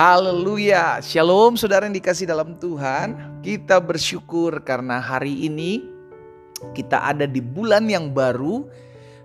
Haleluya, shalom saudara yang dikasih dalam Tuhan. Kita bersyukur karena hari ini kita ada di bulan yang baru.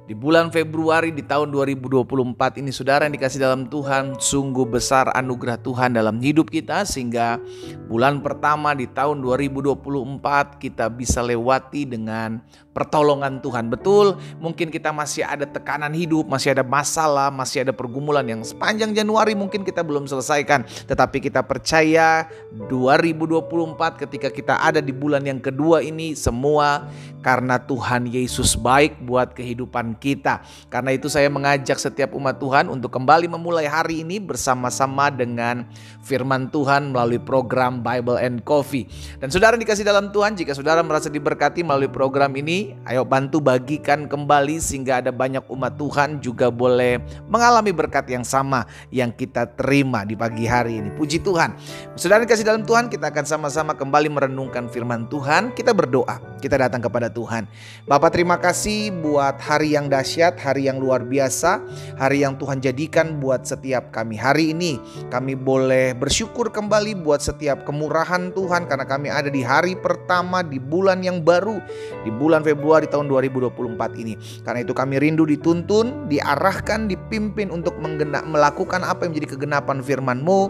Di bulan Februari di tahun 2024 ini saudara yang dikasih dalam Tuhan, sungguh besar anugerah Tuhan dalam hidup kita. Sehingga bulan pertama di tahun 2024 kita bisa lewati dengan pertolongan Tuhan. Betul, mungkin kita masih ada tekanan hidup, masih ada masalah, masih ada pergumulan yang sepanjang Januari mungkin kita belum selesaikan. Tetapi kita percaya 2024 ketika kita ada di bulan yang kedua ini semua karena Tuhan Yesus baik buat kehidupan kita. Karena itu saya mengajak setiap umat Tuhan untuk kembali memulai hari ini bersama-sama dengan firman Tuhan melalui program Bible and Coffee. Dan saudara dikasih dalam Tuhan, jika saudara merasa diberkati melalui program ini, ayo bantu bagikan kembali sehingga ada banyak umat Tuhan juga boleh mengalami berkat yang sama yang kita terima di pagi hari ini. Puji Tuhan. Saudara dikasih dalam Tuhan, kita akan sama-sama kembali merenungkan firman Tuhan. Kita berdoa, kita datang kepada Tuhan. Bapak, terima kasih buat hari yang dahsyat, hari yang luar biasa, hari yang Tuhan jadikan buat setiap kami. Hari ini kami boleh bersyukur kembali buat setiap kemurahan Tuhan karena kami ada di hari pertama di bulan yang baru, di bulan Februari tahun 2024 ini. Karena itu kami rindu dituntun, diarahkan, dipimpin untuk melakukan apa yang menjadi kegenapan firman-Mu,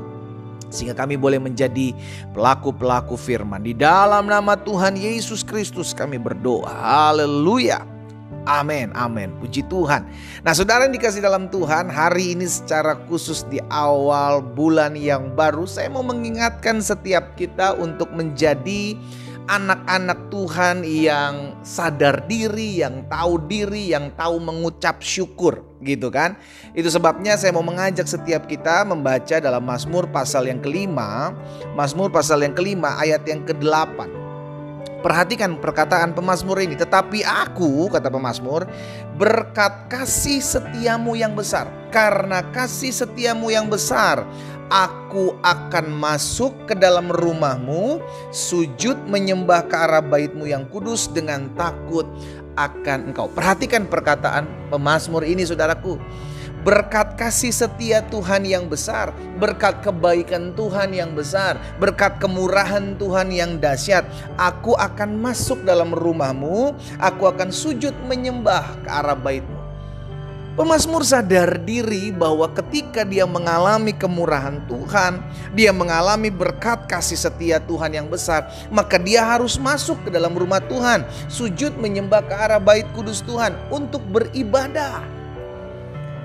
sehingga kami boleh menjadi pelaku-pelaku firman. Di dalam nama Tuhan Yesus Kristus kami berdoa. Haleluya. Amin, amin. Puji Tuhan. Nah saudara yang dikasih dalam Tuhan, hari ini secara khusus di awal bulan yang baru, saya mau mengingatkan setiap kita untuk menjadi anak-anak Tuhan yang sadar diri, yang tahu mengucap syukur, gitu kan. Itu sebabnya saya mau mengajak setiap kita membaca dalam Mazmur pasal yang kelima, Mazmur pasal yang kelima ayat yang ke-8. Perhatikan perkataan pemazmur ini. Tetapi aku, kata pemazmur, berkat kasih setiamu yang besar, karena kasih setiamu yang besar, aku akan masuk ke dalam rumahmu, sujud menyembah ke arah baitmu yang kudus dengan takut akan engkau. Perhatikan perkataan pemazmur ini saudaraku. Berkat kasih setia Tuhan yang besar, berkat kebaikan Tuhan yang besar, berkat kemurahan Tuhan yang dahsyat, aku akan masuk dalam rumahmu, aku akan sujud menyembah ke arah baitmu. Pemazmur sadar diri bahwa ketika dia mengalami kemurahan Tuhan, dia mengalami berkat kasih setia Tuhan yang besar, maka dia harus masuk ke dalam rumah Tuhan, sujud menyembah ke arah bait kudus Tuhan untuk beribadah.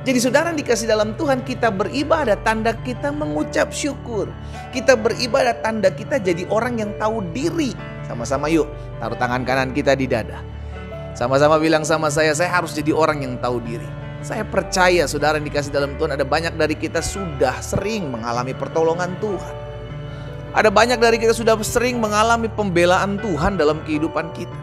Jadi saudara dikasih dalam Tuhan, kita beribadah tanda kita mengucap syukur. Kita beribadah tanda kita jadi orang yang tahu diri. Sama-sama yuk, taruh tangan kanan kita di dada. Sama-sama bilang sama saya harus jadi orang yang tahu diri. Saya percaya saudara yang dikasih dalam Tuhan, ada banyak dari kita sudah sering mengalami pertolongan Tuhan. Ada banyak dari kita sudah sering mengalami pembelaan Tuhan dalam kehidupan kita.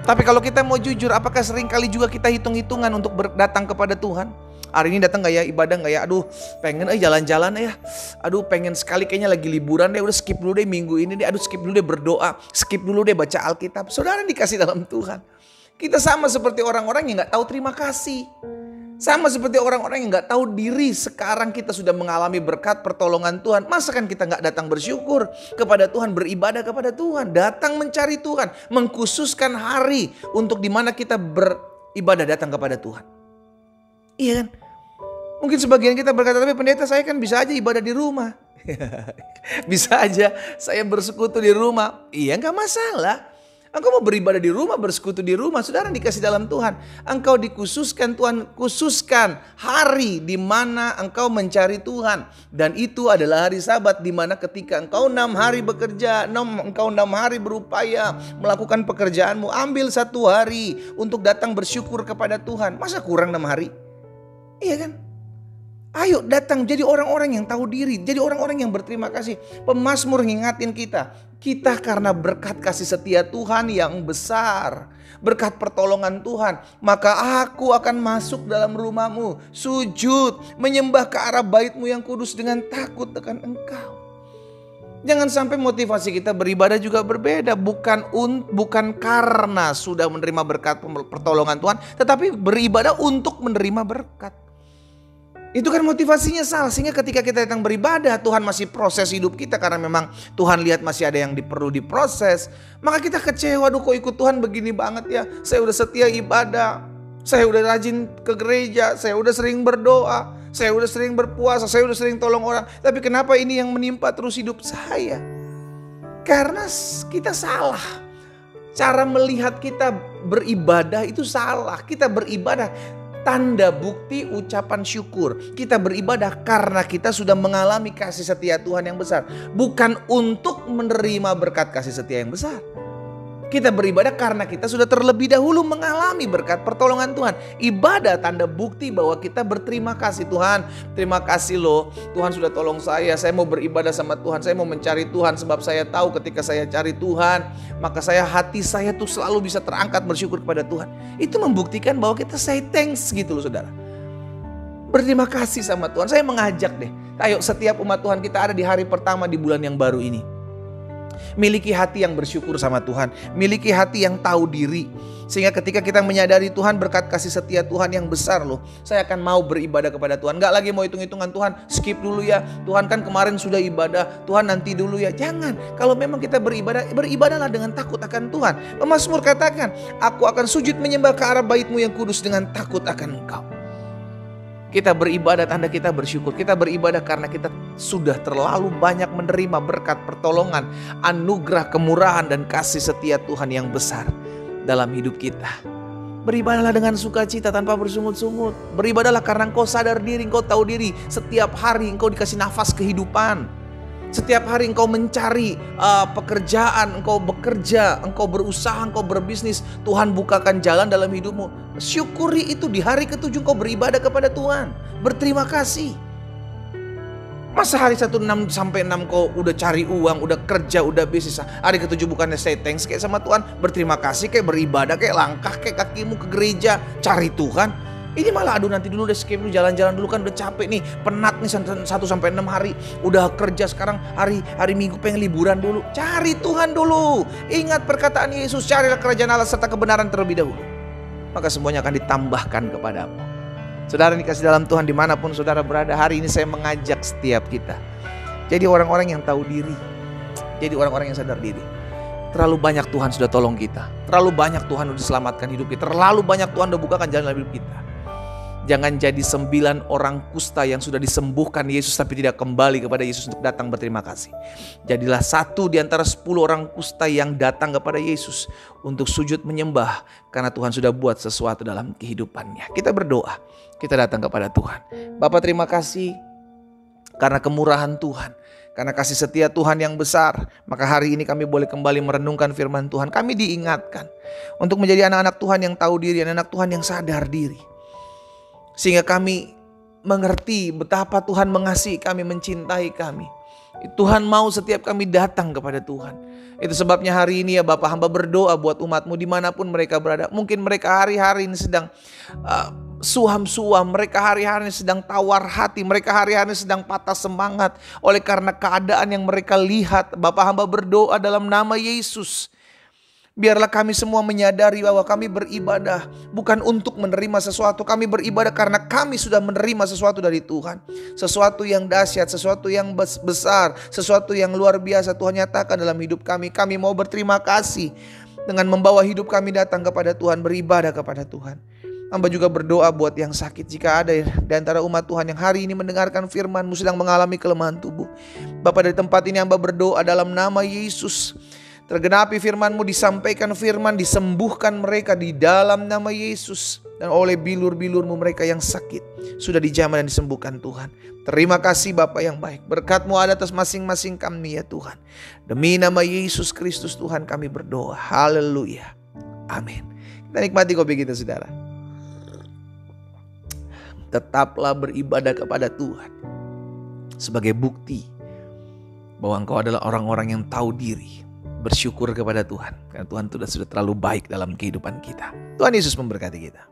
Tapi kalau kita mau jujur, apakah sering kali juga kita hitung-hitungan untuk datang kepada Tuhan? Hari ini datang gak ya, ibadah gak ya? Aduh pengen jalan-jalan ya. Aduh pengen sekali kayaknya lagi liburan deh. Udah skip dulu deh minggu ini deh. Aduh skip dulu deh berdoa. Skip dulu deh baca Alkitab. Saudara dikasih dalam Tuhan, kita sama seperti orang-orang yang gak tahu terima kasih. Sama seperti orang-orang yang gak tahu diri. Sekarang kita sudah mengalami berkat pertolongan Tuhan. Masa kan kita gak datang bersyukur kepada Tuhan, beribadah kepada Tuhan, datang mencari Tuhan, mengkhususkan hari untuk dimana kita beribadah datang kepada Tuhan. Iya kan? Mungkin sebagian kita berkata, tapi pendeta saya kan bisa aja ibadah di rumah. Bisa aja saya bersekutu di rumah. Iya gak masalah. Engkau mau beribadah di rumah, bersekutu di rumah. Saudara dikasih dalam Tuhan, engkau dikhususkan Tuhan, khususkan hari di mana engkau mencari Tuhan. Dan itu adalah hari Sabat, di mana ketika engkau 6 hari bekerja, engkau 6 hari berupaya melakukan pekerjaanmu, ambil 1 hari untuk datang bersyukur kepada Tuhan. Masa kurang 6 hari? Iya kan? Ayo datang jadi orang-orang yang tahu diri, jadi orang-orang yang berterima kasih. Pemazmur ngingatin kita karena berkat kasih setia Tuhan yang besar, berkat pertolongan Tuhan, maka aku akan masuk dalam rumahmu, sujud, menyembah ke arah baitmu yang kudus dengan takut akan engkau. Jangan sampai motivasi kita beribadah juga berbeda, bukan karena sudah menerima berkat pertolongan Tuhan, tetapi beribadah untuk menerima berkat. Itu kan motivasinya salah. Sehingga ketika kita datang beribadah, Tuhan masih proses hidup kita karena memang Tuhan lihat masih ada yang perlu diproses. Maka kita kecewa, aduh kok ikut Tuhan begini banget ya. Saya udah setia ibadah, saya udah rajin ke gereja, saya udah sering berdoa, saya udah sering berpuasa, saya udah sering tolong orang. Tapi kenapa ini yang menimpa terus hidup saya? Karena kita salah. Cara melihat kita beribadah itu salah. Kita beribadah tanda bukti ucapan syukur. Kita beribadah karena kita sudah mengalami kasih setia Tuhan yang besar. Bukan untuk menerima berkat kasih setia yang besar. Kita beribadah karena kita sudah terlebih dahulu mengalami berkat pertolongan Tuhan. Ibadah tanda bukti bahwa kita berterima kasih. Tuhan, terima kasih loh. Tuhan sudah tolong saya mau beribadah sama Tuhan. Saya mau mencari Tuhan sebab saya tahu ketika saya cari Tuhan, maka hati saya tuh selalu bisa terangkat bersyukur kepada Tuhan. Itu membuktikan bahwa kita say thanks gitu loh saudara. Berterima kasih sama Tuhan. Saya mengajak deh, ayo setiap umat Tuhan kita ada di hari pertama di bulan yang baru ini. Miliki hati yang bersyukur sama Tuhan. Miliki hati yang tahu diri. Sehingga ketika kita menyadari Tuhan berkat kasih setia Tuhan yang besar loh. Saya akan mau beribadah kepada Tuhan. Gak lagi mau hitung-hitungan Tuhan. Skip dulu ya. Tuhan kan kemarin sudah ibadah. Tuhan nanti dulu ya. Jangan. Kalau memang kita beribadah, beribadahlah dengan takut akan Tuhan. Pemazmur katakan, aku akan sujud menyembah ke arah bait-Mu yang kudus dengan takut akan Engkau. Kita beribadah tanda kita bersyukur. Kita beribadah karena kita sudah terlalu banyak menerima berkat pertolongan, anugerah, kemurahan dan kasih setia Tuhan yang besar dalam hidup kita. Beribadahlah dengan sukacita tanpa bersungut-sungut. Beribadahlah karena engkau sadar diri, engkau tahu diri. Setiap hari engkau dikasih nafas kehidupan. Setiap hari engkau mencari pekerjaan, engkau bekerja, engkau berusaha, engkau berbisnis. Tuhan bukakan jalan dalam hidupmu. Syukuri itu. Di hari ke-7 engkau beribadah kepada Tuhan. Berterima kasih. Masa hari 1 6 sampai 6 kau udah cari uang, udah kerja, udah bisnis. Hari ke-7 bukannya say thanks kayak sama Tuhan, berterima kasih kayak beribadah, kayak langkah kayak kakimu ke gereja, cari Tuhan. Ini malah aduh nanti dulu deh skip dulu, jalan-jalan dulu kan udah capek nih, penat nih 1 sampai 6 hari. Udah kerja sekarang hari Minggu pengen liburan dulu. Cari Tuhan dulu. Ingat perkataan Yesus, carilah kerajaan Allah serta kebenaran terlebih dahulu. Maka semuanya akan ditambahkan kepadamu. Saudara dikasih dalam Tuhan dimanapun saudara berada, hari ini saya mengajak setiap kita. Jadi orang-orang yang tahu diri. Jadi orang-orang yang sadar diri. Terlalu banyak Tuhan sudah tolong kita. Terlalu banyak Tuhan sudah selamatkan hidup kita. Terlalu banyak Tuhan sudah bukakan jalan hidup kita. Jangan jadi 9 orang kusta yang sudah disembuhkan Yesus tapi tidak kembali kepada Yesus untuk datang berterima kasih. Jadilah 1 di antara 10 orang kusta yang datang kepada Yesus untuk sujud menyembah karena Tuhan sudah buat sesuatu dalam kehidupannya. Kita berdoa, kita datang kepada Tuhan. Bapa terima kasih karena kemurahan Tuhan. Karena kasih setia Tuhan yang besar, maka hari ini kami boleh kembali merenungkan firman Tuhan. Kami diingatkan untuk menjadi anak-anak Tuhan yang tahu diri, anak-anak Tuhan yang sadar diri. Sehingga kami mengerti betapa Tuhan mengasihi kami, mencintai kami. Tuhan mau setiap kami datang kepada Tuhan. Itu sebabnya hari ini ya Bapak, hamba berdoa buat umatmu dimanapun mereka berada. Mungkin mereka hari-hari ini sedang suam-suam, mereka hari-hari ini sedang tawar hati, mereka hari-hari ini sedang patah semangat oleh karena keadaan yang mereka lihat. Bapak hamba berdoa dalam nama Yesus. Biarlah kami semua menyadari bahwa kami beribadah bukan untuk menerima sesuatu. Kami beribadah karena kami sudah menerima sesuatu dari Tuhan. Sesuatu yang dahsyat, sesuatu yang besar, sesuatu yang luar biasa Tuhan nyatakan dalam hidup kami. Kami mau berterima kasih dengan membawa hidup kami datang kepada Tuhan, beribadah kepada Tuhan. Hamba juga berdoa buat yang sakit. Jika ada di antara umat Tuhan yang hari ini mendengarkan firman-Mu sedang mengalami kelemahan tubuh. Bapak, dari tempat ini hamba berdoa dalam nama Yesus. Tergenapi firman-Mu, disampaikan firman, disembuhkan mereka di dalam nama Yesus. Dan oleh bilur-bilur-Mu mereka yang sakit sudah dijamah dan disembuhkan Tuhan. Terima kasih Bapa yang baik. Berkat-Mu ada atas masing-masing kami ya Tuhan. Demi nama Yesus Kristus Tuhan kami berdoa. Haleluya. Amin. Kita nikmati kopi kita saudara. Tetaplah beribadah kepada Tuhan sebagai bukti bahwa engkau adalah orang-orang yang tahu diri. Bersyukur kepada Tuhan karena Tuhan sudah terlalu baik dalam kehidupan kita. Tuhan Yesus memberkati kita.